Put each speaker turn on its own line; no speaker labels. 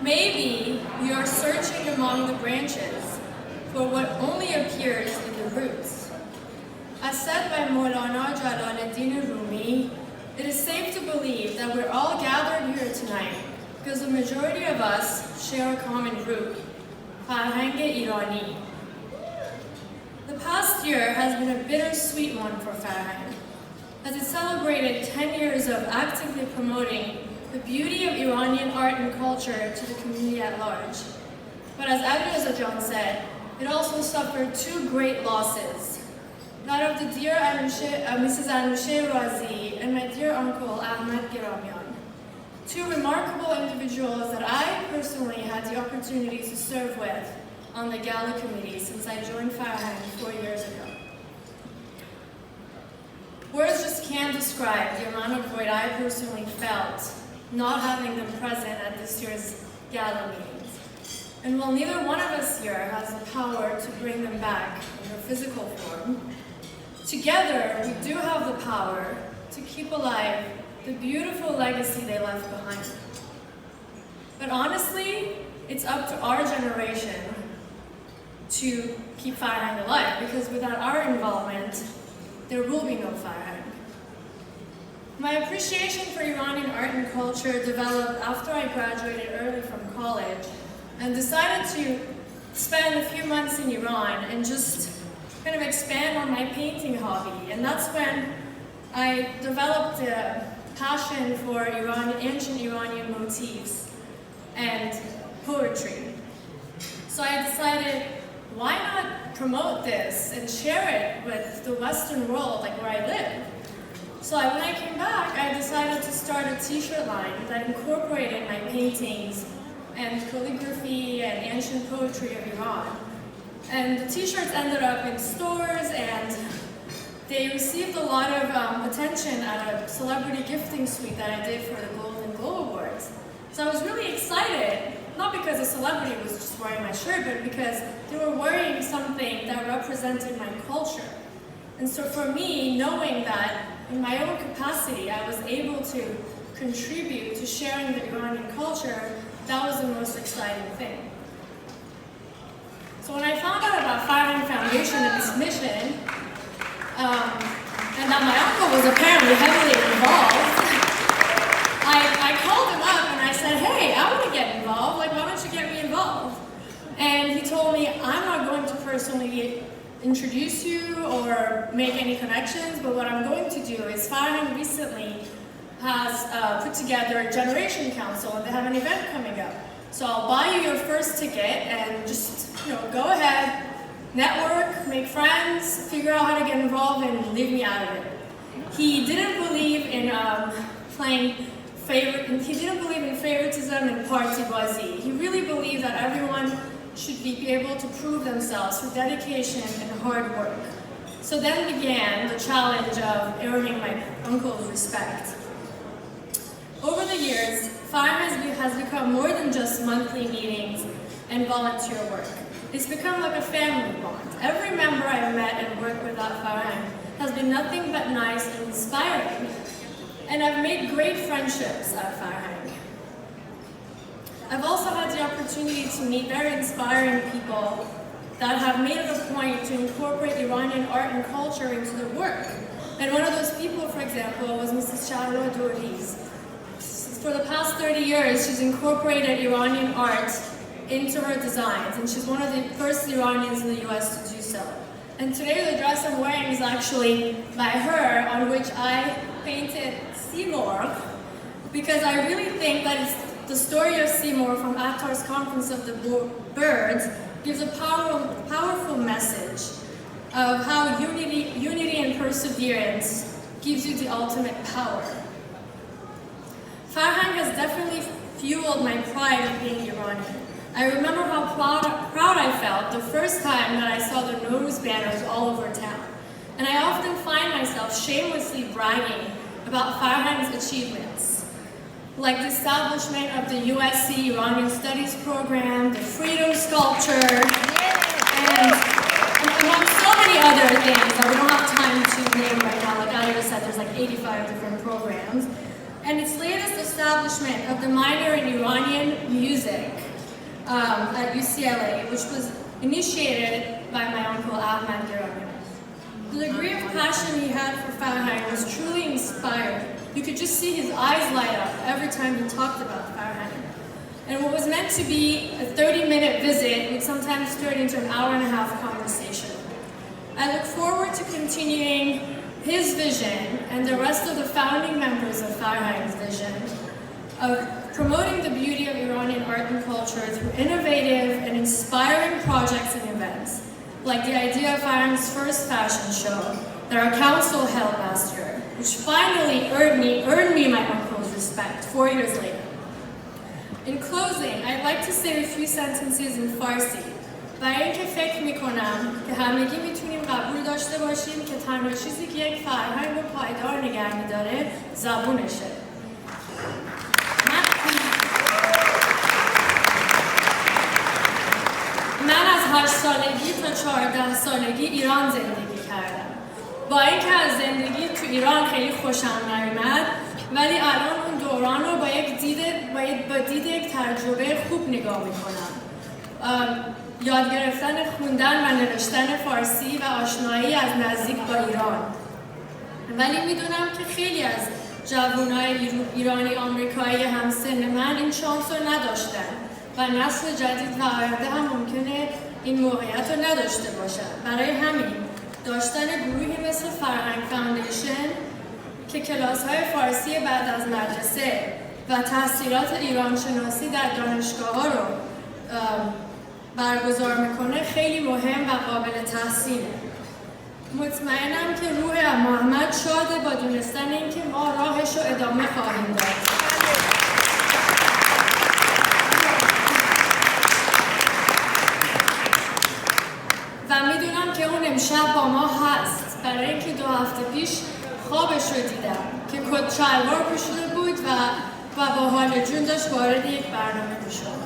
Maybe you are searching among the branches for what only appears in the roots. As said by Maulana Jalaluddin Rumi, it is safe to believe that we're all gathered here tonight because the majority of us share a common root, Farhang Irani. The past year has been a bittersweet one for Farhang, as it celebrated 10 years of actively promoting the beauty of Iranian art and culture to the community at large. But as Abdul John said, it also suffered two great losses, that of the dear Mrs. Anushe Razi and my dear uncle Ahmed Giramian, two remarkable individuals that I personally had the opportunity to serve with on the Gala committee since I joined Farhang 4 years ago. Words just can't describe the amount of void I personally felt not having them present at this year's Gala meetings. And while neither one of us here has the power to bring them back in their physical form, together we do have the power to keep alive the beautiful legacy they left behind. But honestly, it's up to our generation to keep Farhang alive, because without our involvement, there will be no Farhang. My appreciation for Iranian art and culture developed after I graduated early from college and decided to spend a few months in Iran and just kind of expand on my painting hobby. And that's when I developed a passion for ancient Iranian motifs and poetry. So I decided, why not promote this and share it with the Western world, like where I live? So when I came back, I decided to start a t-shirt line that incorporated my paintings and calligraphy and ancient poetry of Iran. And the t-shirts ended up in stores, and they received a lot of attention at a celebrity gifting suite that I did for the Golden Globe Awards. So I was really excited, not because a celebrity was just wearing my shirt, but because they were wearing something that represented my culture. And so for me, knowing that in my own capacity, I was able to contribute to sharing the Iranian culture, that was the most exciting thing. So when I found out about Farhang Foundation and its mission, and that my uncle was apparently heavily involved, I called him up and I said, hey, I want to get involved, like why don't you get me involved? And he told me, I'm not going to personally introduce you or make any connections, but what I'm going to do is Farhang recently has put together a generation council, and they have an event coming up. So I'll buy you your first ticket and just go ahead, network, make friends, figure out how to get involved, and leave me out of it. He didn't believe in he didn't believe in favoritism and partibazi. He really believed that everyone should be able to prove themselves through dedication and hard work. So then began the challenge of earning my uncle's respect. Over the years, Farhang has become more than just monthly meetings and volunteer work. It's become like a family bond. Every member I've met and worked with at Farhang has been nothing but nice and inspiring. And I've made great friendships at Farhang. I've also had the opportunity to meet very inspiring people that have made it a point to incorporate Iranian art and culture into their work. And one of those people, for example, was Mrs. Shahra Douriz. For the past 30 years, she's incorporated Iranian art into her designs, and she's one of the first Iranians in the US to do so. And today the dress I'm wearing is actually by her, on which I painted Seymour, because I really think that it's the story of Seymour from Attar's Conference of the Birds gives a powerful message of how unity and perseverance gives you the ultimate power. Farhang has definitely fueled my pride of being Iranian. I remember how proud I felt the first time that I saw the Nowruz banners all over town. And I often find myself shamelessly bragging about Farhang's achievements, like the establishment of the USC Iranian Studies program, the Freedom Sculpture, and among so many other things that we don't have time to name right now. Like I just said, there's like 85 different programs. And its latest establishment of the Minor in Iranian music at UCLA, which was initiated by my uncle Ahmed Iranian. The degree of passion he had for Farhang was truly inspired. You could just see his eyes light up every time he talked about Farhang. And what was meant to be a 30-minute visit would sometimes turn into an hour-and-a-half conversation. I look forward to continuing his vision and the rest of the founding members of Farhang's vision of promoting the beauty of Iranian art and culture through innovative and inspiring projects and events, like the idea of Farhang's first fashion show that our council held last year, which finally earned me my uncle's respect 4 years later. In closing, I'd like to say a few sentences in Farsi. برای اینکه فکر میکنم که همگی میتونیم قبول داشته باشیم که تنها چیزی که یک فرهنگ رو پایدار نگه می‌داره زبونشه. من از 8 سالگی تا 14 سالگی ایران زندگی کردم. با اینکه از زندگی تو ایران خیلی خوشم نیومد، ولی الان اون دوران رو با دید یک تجربه خوب نگاه میکنم. یاد گرفتن خوندن و نوشتن فارسی و آشنایی از نزدیک با ایران. ولی میدونم که خیلی از جوانای ایرانی آمریکایی همسن من این شانس رو نداشتن و نسل جدید و آینده هم ممکنه این موقعیت رو نداشته باشن. برای همین داشتن گروهی مثل فرهنگ فاندیشن که کلاس‌های فارسی بعد از مدرسه و تحصیلات ایران شناسی در دانشگاه‌ها رو برگزار میکنه خیلی مهم و قابل تحسینه. مطمئنم که روح محمد شاده با دونستن اینکه ما راهش رو ادامه خواهیم داد. و میدونم که اون امشب با ما هست، برای اینکه 2 هفته پیش خوابش رو دیدم که کت شلوار پوشیده بود و با حال جون داشت وارد یک برنامه میشد.